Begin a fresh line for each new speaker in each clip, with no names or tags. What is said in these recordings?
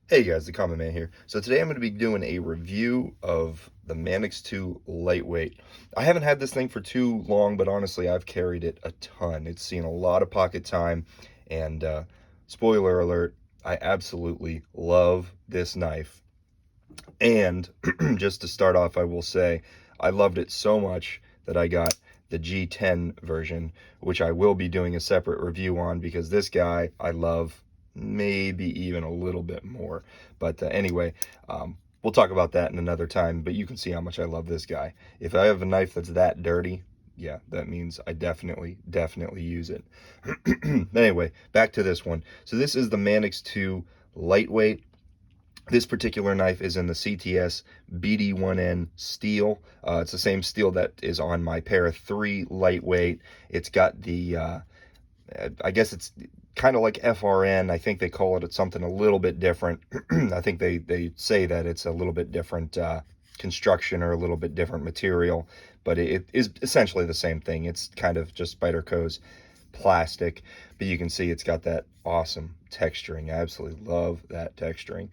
Hey guys, the Common Man here. So today I'm going to be doing a review of the Manix 2 Lightweight. I haven't had this thing for too long, but honestly, I've carried it a ton. It's seen a lot of pocket time, and spoiler alert, I absolutely love this knife. And just to start off, I will say I loved it so much that I got the G10 version, which I will be doing a separate review on because this guy I love maybe even a little bit more. But anyway, we'll talk about that in another time, but you can see how much I love this guy. If I have a knife that's that dirty, yeah, that means I definitely use it. Anyway, back to this one. So this is the Manix 2 Lightweight. This particular knife is in the CTS BD1N steel. It's the same steel that is on my Para 3 lightweight. It's got the, I guess it's kind of like FRN. I think they call it something a little bit different. I think they say that it's a little bit different construction or a little bit different material, but it is essentially the same thing. It's kind of just Spyderco's plastic, but you can see it's got that awesome texturing. I absolutely love that texturing.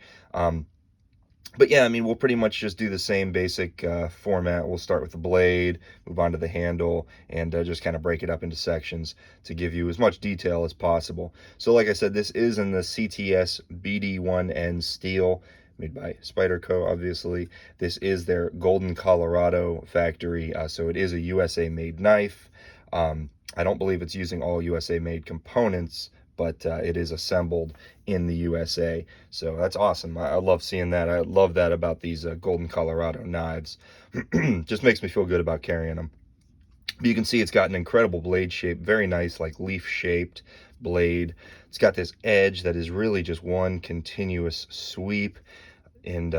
But yeah, I mean, we'll pretty much just do the same basic format. We'll start with the blade, move on to the handle, and just kind of break it up into sections to give you as much detail as possible. So like I said, this is in the CTS BD1N steel, made by Spyderco, obviously. This is their Golden, Colorado factory, so it is a USA made knife. I don't believe it's using all USA made components, but it is assembled in the USA. So that's awesome. I love seeing that. I love that about these Golden, Colorado knives. Just makes me feel good about carrying them. But you can see it's got an incredible blade shape, very nice, like leaf shaped blade. It's got this edge that is really just one continuous sweep, and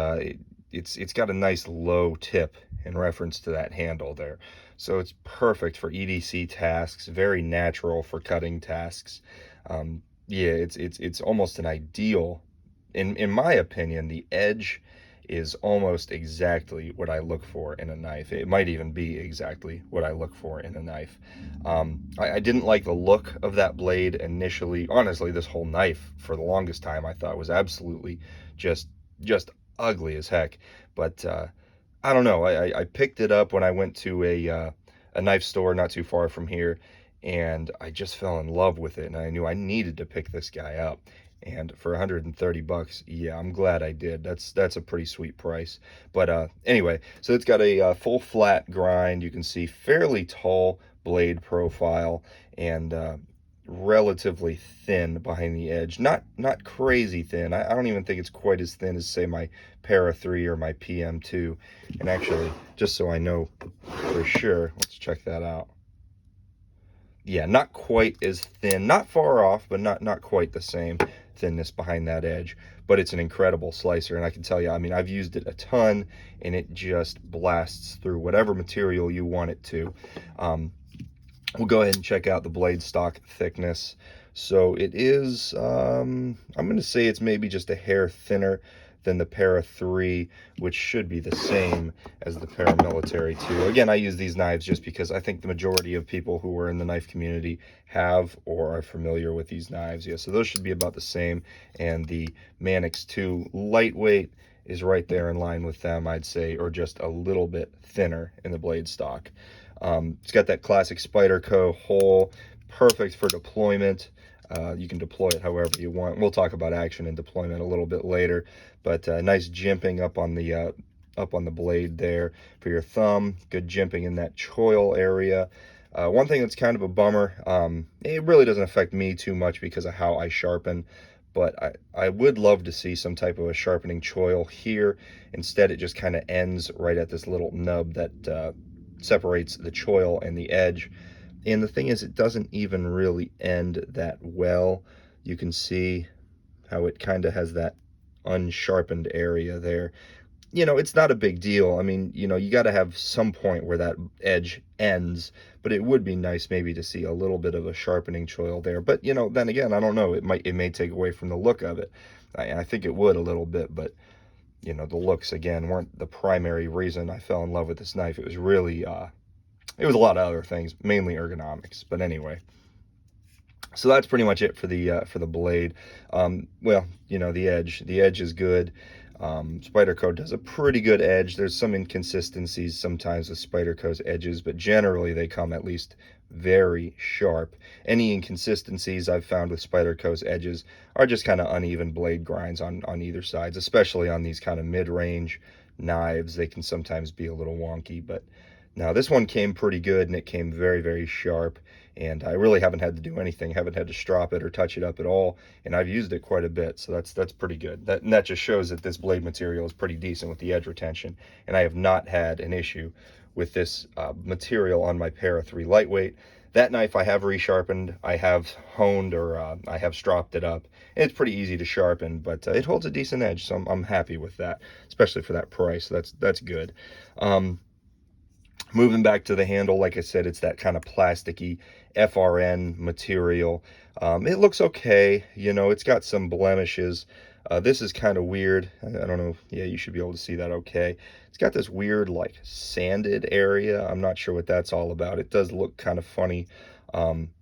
it's got a nice low tip in reference to that handle there. So it's perfect for EDC tasks, very natural for cutting tasks. Yeah, it's almost an ideal, in my opinion. The edge is almost exactly what I look for in a knife. It might even be exactly what I look for in a knife. I didn't like the look of that blade initially. Honestly, this whole knife for the longest time I thought was absolutely just ugly as heck. But I don't know. I picked it up when I went to a knife store not too far from here, and I just fell in love with it, and I knew I needed to pick this guy up. And for 130 bucks, yeah, I'm glad I did. That's a pretty sweet price. But anyway, so it's got a full flat grind. You can see fairly tall blade profile, and relatively thin behind the edge. Not crazy thin. I don't even think it's quite as thin as, say, my Para 3 or my PM2. And actually, just so I know for sure, let's check that out. Yeah, not quite as thin, not far off, but not quite the same thinness behind that edge. But it's an incredible slicer, and I can tell you, I mean, I've used it a ton, and it just blasts through whatever material you want it to. We'll go ahead and check out the blade stock thickness. So it is, I'm going to say it's maybe just a hair thinner than the Para 3, which should be the same as the Paramilitary 2. Again, I use these knives just because I think the majority of people who are in the knife community have or are familiar with these knives. Yeah, so those should be about the same. And the Manix 2 lightweight is right there in line with them, I'd say, or just a little bit thinner in the blade stock. It's got that classic Spyderco hole, perfect for deployment. You can deploy it however you want. We'll talk about action and deployment a little bit later, but nice jimping up on the blade there for your thumb. Good jimping in that choil area. One thing that's kind of a bummer, it really doesn't affect me too much because of how I sharpen, but I would love to see some type of a sharpening choil here. Instead, it just kind of ends right at this little nub that separates the choil and the edge. And the thing is, it doesn't even really end that well. You can see how it kind of has that unsharpened area there. You know, it's not a big deal. I mean, you know, you got to have some point where that edge ends, but it would be nice maybe to see a little bit of a sharpening choil there. But, you know, then again, I don't know. It may take away from the look of it. I think it would a little bit, but you know, the looks again weren't the primary reason I fell in love with this knife. It was really it was a lot of other things, mainly ergonomics. But anyway, So that's pretty much it for the blade. Well, you know, the edge is good. Spyderco does a pretty good edge. There's some inconsistencies sometimes with Spyderco's edges, but generally they come at least very sharp. Any inconsistencies I've found with Spyderco's edges are just kind of uneven blade grinds on either sides, especially on these kind of mid-range knives. They can sometimes be a little wonky, but now this one came pretty good, and it came very, very sharp, and I really haven't had to do anything, haven't had to strop it or touch it up at all, and I've used it quite a bit, so that's pretty good. That just shows that this blade material is pretty decent with the edge retention, and I have not had an issue with this material on my Para 3 lightweight. That knife I have resharpened, I have honed, or I have stropped it up. It's pretty easy to sharpen, but it holds a decent edge, so I'm happy with that, especially for that price. That's good. Moving back to the handle, like I said, it's that kind of plasticky FRN material. It looks okay. You know, it's got some blemishes. This is kind of weird. I don't know. Yeah, you should be able to see that okay. It's got this weird, like, sanded area. I'm not sure what that's all about. It does look kind of funny.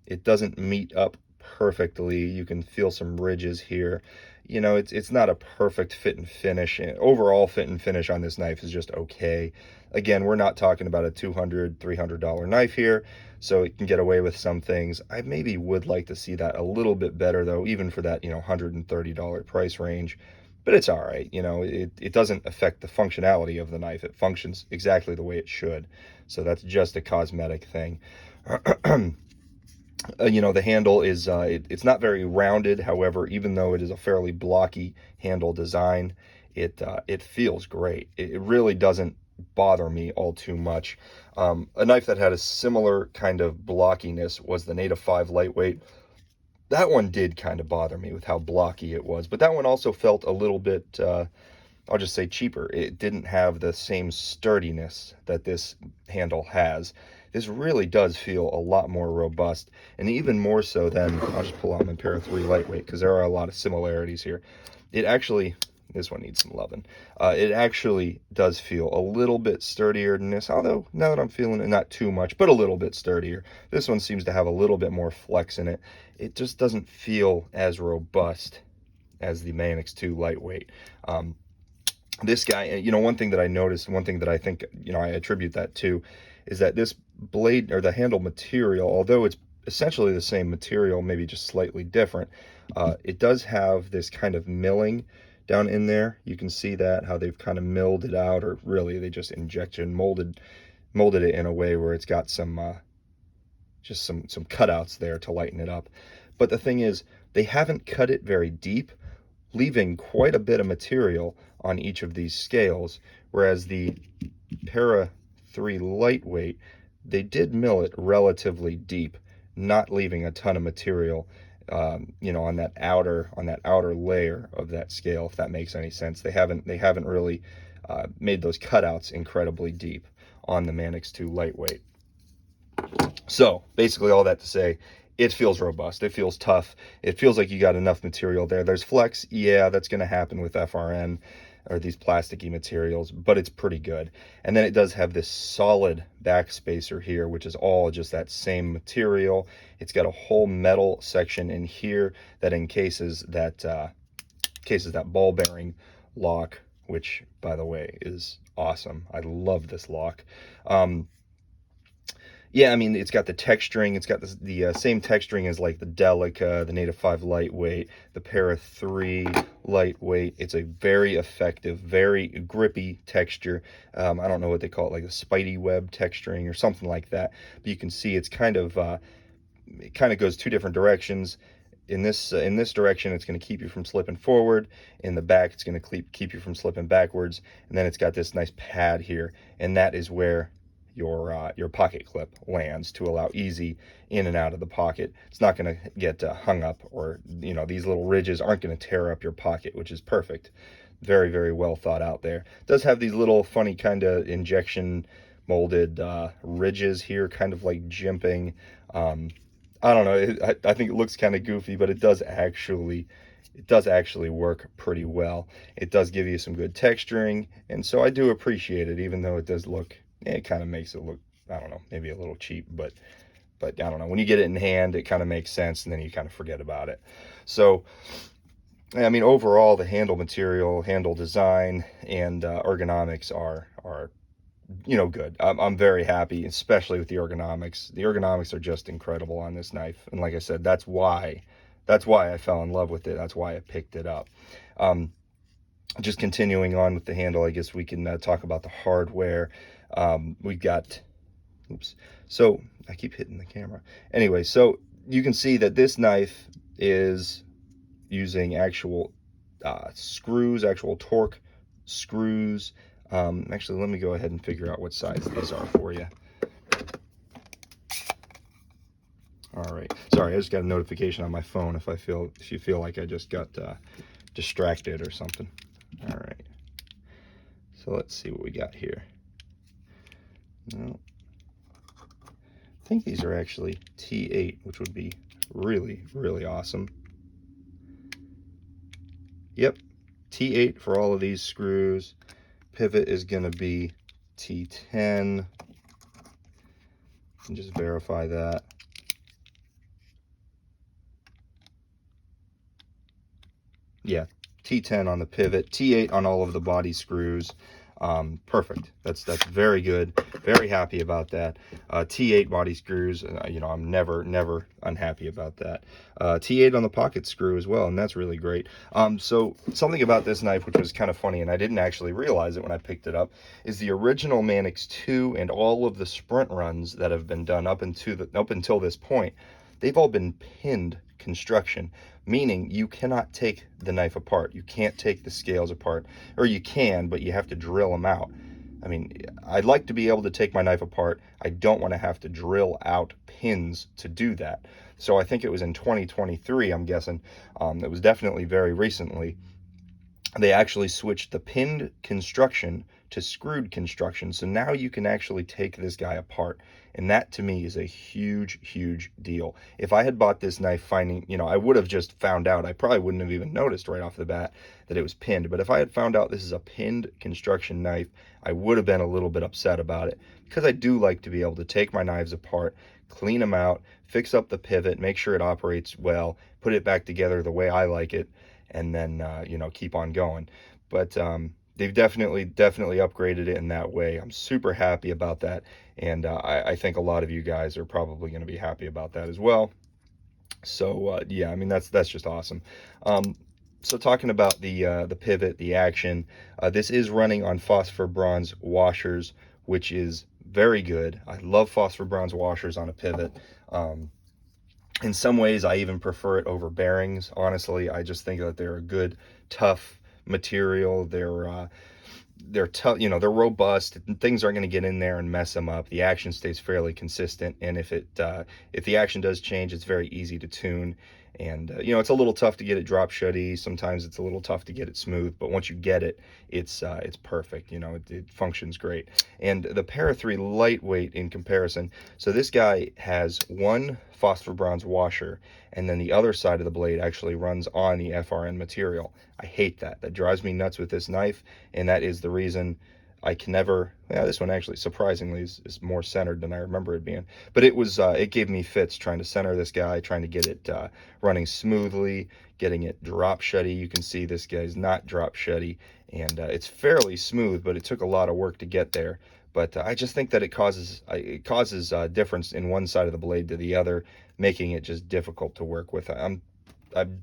It doesn't meet up perfectly. You can feel some ridges here. You know, it's not a perfect fit and finish. Overall fit and finish on this knife is just okay. Again, we're not talking about a $200, $300 knife here, so it can get away with some things. I maybe would like to see that a little bit better, though, even for that, you know, $130 price range. But it's all right. You know, it doesn't affect the functionality of the knife. It functions exactly the way it should. So that's just a cosmetic thing. You know, the handle is it's not very rounded. However, even though it is a fairly blocky handle design, it feels great. It really doesn't bother me all too much. A knife that had a similar kind of blockiness was the Native 5 lightweight. That one did kind of bother me with how blocky it was, but that one also felt a little bit I'll just say cheaper. It didn't have the same sturdiness that this handle has. This really does feel a lot more robust, and even more so than, I'll just pull out my Para 3 lightweight, because there are a lot of similarities here. It actually, this one needs some loving. It actually does feel a little bit sturdier than this, although now that I'm feeling it, not too much, but a little bit sturdier. This one seems to have a little bit more flex in it. It just doesn't feel as robust as the Manix 2 lightweight. This guy, you know, one thing that I noticed, one thing that I think, you know, I attribute that to, is that this blade, or the handle material, although it's essentially the same material, maybe just slightly different, it does have this kind of milling down in there. You can see that, how they've kind of milled it out, or really they just injection molded it in a way where it's got some just some cutouts there to lighten it up. But the thing is, they haven't cut it very deep, leaving quite a bit of material on each of these scales, whereas the Para 3 lightweight, they did mill it relatively deep, not leaving a ton of material, you know, on that outer layer of that scale, if that makes any sense. They haven't really made those cutouts incredibly deep on the Manix 2 lightweight. So basically all that to say, it feels robust. It feels tough. It feels like you got enough material there. There's flex. Yeah, that's going to happen with FRN or these plasticky materials, but it's pretty good. And then it does have this solid back spacer here, which is all just that same material. It's got a whole metal section in here that encases that ball bearing lock, which, by the way, is awesome. I love this lock. Yeah, I mean, it's got the texturing. It's got the same texturing as like the Delica, the Native 5 lightweight, the Para 3 lightweight. It's a very effective, very grippy texture. I don't know what they call it, like a Spidey web texturing or something like that. But you can see it's kind of it kind of goes two different directions. In this direction, it's going to keep you from slipping forward. In the back, it's going to keep you from slipping backwards. And then it's got this nice pad here, and that is where your pocket clip lands to allow easy in and out of the pocket. It's not going to get hung up, or, you know, these little ridges aren't going to tear up your pocket, which is perfect. Very, very well thought out there. It does have these little funny kind of injection molded ridges here, kind of like jimping. I don't know. I think it looks kind of goofy, but it does actually work pretty well. It does give you some good texturing, and so I do appreciate it, even though it does look, it kind of makes it look, I don't know, maybe a little cheap, but but I don't know, when you get it in hand, it kind of makes sense, and then you kind of forget about it. So I mean, overall, the handle material, handle design, and ergonomics are good. I'm very happy, especially with the ergonomics. The ergonomics are just incredible on this knife, and like I said, that's why I fell in love with it. That's why I picked it up. Just continuing on with the handle, I guess we can talk about the hardware. We've got, oops. So I keep hitting the camera. Anyway, so you can see that this knife is using actual screws, actual torque screws. Actually, let me go ahead and figure out what size these are for you. All right. Sorry, I just got a notification on my phone if you feel like I just got distracted or something. All right. So let's see what we got here. No. I think these are actually T8, which would be really, really awesome. Yep, T8 for all of these screws. Pivot is going to be T10. And just verify that. Yeah, T10 on the pivot, T8 on all of the body screws. Perfect. That's very good. Very happy about that. T8 body screws, I'm never unhappy about that. T8 on the pocket screw as well, and that's really great. So something about this knife, which was kind of funny, and I didn't actually realize it when I picked it up, is the original Manix 2 and all of the sprint runs that have been done up until this point, they've all been pinned construction, meaning you cannot take the knife apart. You can't take the scales apart, or you can, but you have to drill them out. I mean, I'd like to be able to take my knife apart. I don't want to have to drill out pins to do that. So I think it was in 2023, I'm guessing. It was definitely very recently. They actually switched the pinned construction to screwed construction. So now you can actually take this guy apart. And that to me is a huge, huge deal. If I had bought this knife I would have just found out. I probably wouldn't have even noticed right off the bat that it was pinned. But if I had found out this is a pinned construction knife, I would have been a little bit upset about it, because I do like to be able to take my knives apart, clean them out, fix up the pivot, make sure it operates well, put it back together the way I like it, and then keep on going. But they've definitely upgraded it in that way. I'm super happy about that, and I think a lot of you guys are probably going to be happy about that as well. So yeah, I mean, that's just awesome. So talking about the pivot, the action, this is running on phosphor bronze washers, which is very good. I love phosphor bronze washers on a pivot. In some ways, I even prefer it over bearings. Honestly, I just think that they're a good, tough material. They're tough, they're robust. Things aren't going to get in there and mess them up. The action stays fairly consistent, and if the action does change, it's very easy to tune. And it's a little tough to get it drop shutty. Sometimes it's a little tough to get it smooth, but once you get it, it's perfect. It functions great. And the Para 3 lightweight in comparison. So this guy has one phosphor bronze washer, and then the other side of the blade actually runs on the FRN material. I hate that. That drives me nuts with this knife, and that is the reason I can never. Yeah, this one actually surprisingly is more centered than I remember it being. But it gave me fits trying to center this guy, trying to get it running smoothly, getting it drop shutty. You can see this guy's not drop shutty, and it's fairly smooth, but it took a lot of work to get there. But I just think that it causes difference in one side of the blade to the other, making it just difficult to work with. I'm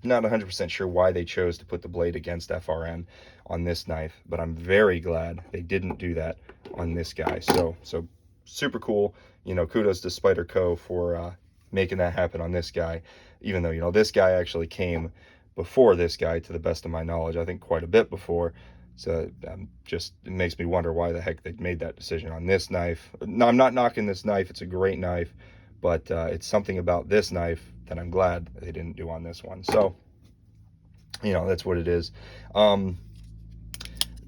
not 100% sure why they chose to put the blade against FRN on this knife, but I'm very glad they didn't do that on this guy. So super cool. Kudos to Spyderco for making that happen on this guy, even though, this guy actually came before this guy, to the best of my knowledge. I think quite a bit before. So it makes me wonder why the heck they made that decision on this knife. No, I'm not knocking this knife. It's a great knife, but it's something about this knife that I'm glad they didn't do on this one. So, that's what it is.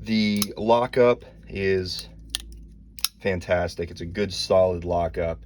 The lockup is fantastic. It's a good, solid lockup.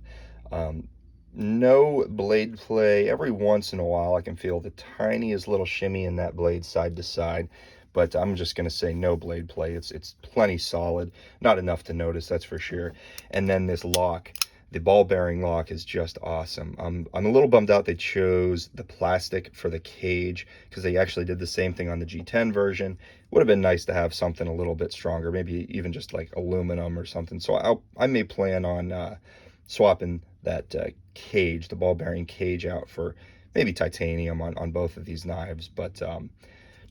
No blade play. Every once in a while, I can feel the tiniest little shimmy in that blade side to side, but I'm just going to say no blade play. It's plenty solid. Not enough to notice, that's for sure. And then this lock. The ball bearing lock is just awesome. I'm a little bummed out they chose the plastic for the cage, because they actually did the same thing on the G10 version. Would have been nice to have something a little bit stronger, maybe even just like aluminum or something. So I may plan on swapping that cage, the ball bearing cage, out for maybe titanium on both of these knives. But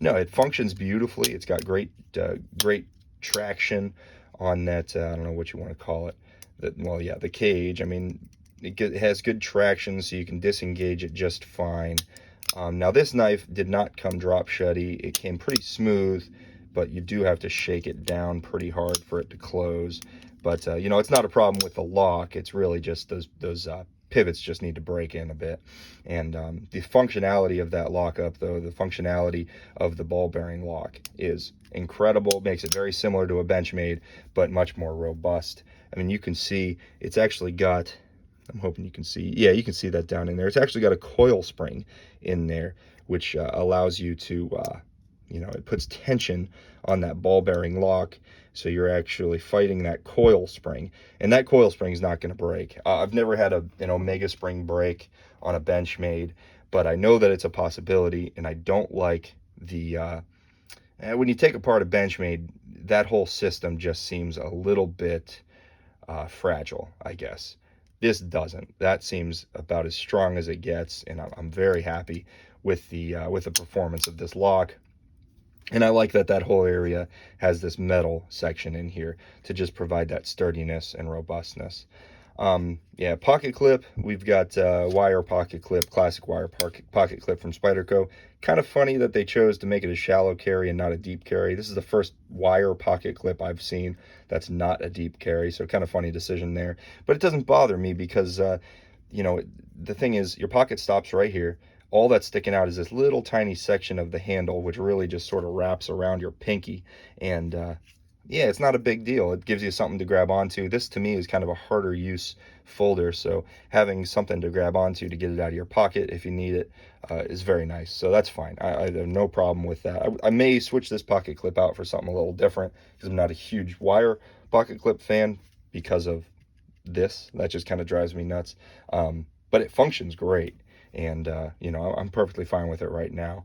no, it functions beautifully. It's got great traction on that. I don't know what you want to call it. Well, yeah, the cage. I mean, it has good traction, so you can disengage it just fine. Now, this knife did not come drop shutty. It came pretty smooth, but you do have to shake it down pretty hard for it to close. But you know, it's not a problem with the lock. It's really just those pivots just need to break in a bit. And the functionality of that lockup, though, the functionality of the ball bearing lock is incredible. Makes it very similar to a Benchmade, but much more robust. I mean, you can see it's actually got, I'm hoping you can see, yeah, you can see that down in there. It's actually got a coil spring in there, which allows you to, you know, it puts tension on that ball bearing lock. So you're actually fighting that coil spring, and that coil spring is not going to break. I've never had an Omega spring break on a Benchmade, but I know that it's a possibility, and I don't like the, when you take apart a Benchmade, that whole system just seems a little bit fragile, I guess. This doesn't. That seems about as strong as it gets, and I'm very happy with the performance of this lock. And I like that whole area has this metal section in here to just provide that sturdiness and robustness. Yeah, pocket clip. We've got wire pocket clip, classic wire pocket clip from Spyderco. Kind of funny that they chose to make it a shallow carry and not a deep carry. This is the first wire pocket clip I've seen that's not a deep carry, so kind of funny decision there. But it doesn't bother me because, you know, the thing is, your pocket stops right here. All that's sticking out is this little tiny section of the handle, which really just sort of wraps around your pinky. And yeah, it's not a big deal. It gives you something to grab onto. This, to me, is kind of a harder use folder, so having something to grab onto to get it out of your pocket if you need it is very nice. So that's fine. I have no problem with that. I may switch this pocket clip out for something a little different, because I'm not a huge wire pocket clip fan because of this. That just kind of drives me nuts. But it functions great. And, you know, I'm perfectly fine with it right now.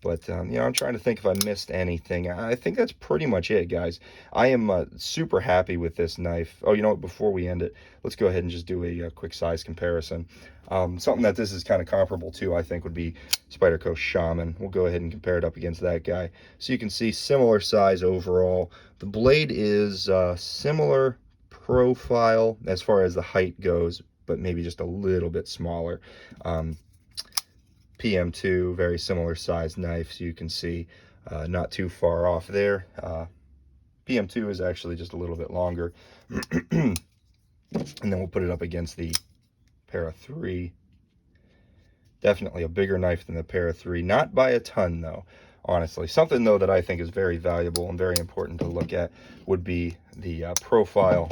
But, you know, I'm trying to think if I missed anything. I think that's pretty much it, guys. I am super happy with this knife. Oh, you know what? Before we end it, let's go ahead and just do a quick size comparison. Something that this is kind of comparable to, I think, would be Spyderco Shaman. We'll go ahead and compare it up against that guy. So you can see similar size overall. The blade is similar profile as far as the height goes, but maybe just a little bit smaller. PM2, very similar size knife, so you can see not too far off there. PM2 is actually just a little bit longer. And then we'll put it up against the Para 3. Definitely a bigger knife than the Para 3, not by a ton though, honestly. Something though that I think is very valuable and very important to look at would be the profile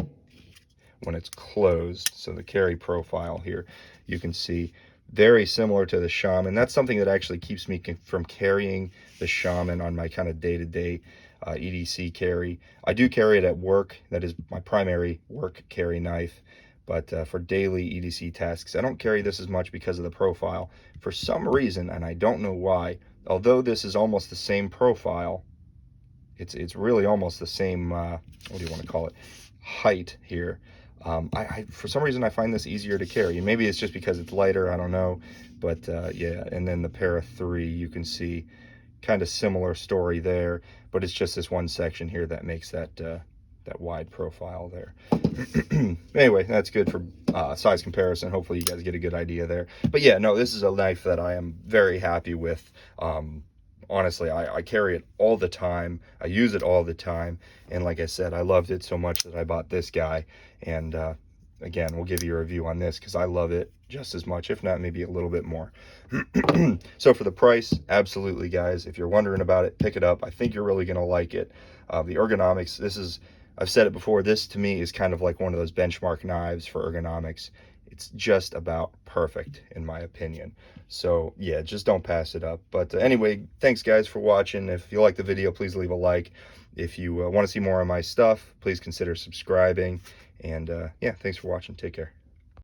when it's closed. So the carry profile here, you can see very similar to the Shaman. That's something that actually keeps me from carrying the Shaman on my kind of day-to-day EDC carry. I do carry it at work. That is my primary work carry knife. But for daily EDC tasks, I don't carry this as much because of the profile. For some reason, and I don't know why, although this is almost the same profile, it's really almost the same, what do you want to call it, height here. For some reason, I find this easier to carry. Maybe it's just because it's lighter, I don't know. But yeah, and then the Para 3, you can see kind of similar story there, but it's just this one section here that makes that that wide profile there. Anyway, that's good for size comparison. Hopefully you guys get a good idea there. But yeah, no, this is a knife that I am very happy with. Honestly, I carry it all the time. I use it all the time. And like I said, I loved it so much that I bought this guy. And again, we'll give you a review on this because I love it just as much, if not maybe a little bit more. So for the price, absolutely, guys. If you're wondering about it, pick it up. I think you're really going to like it. The ergonomics, this is, I've said it before, this to me is kind of like one of those benchmark knives for ergonomics. It's just about perfect in my opinion. So yeah, just don't pass it up. But anyway, thanks guys for watching. If you like the video, please leave a like. If you want to see more of my stuff, please consider subscribing. And yeah, thanks for watching. Take care.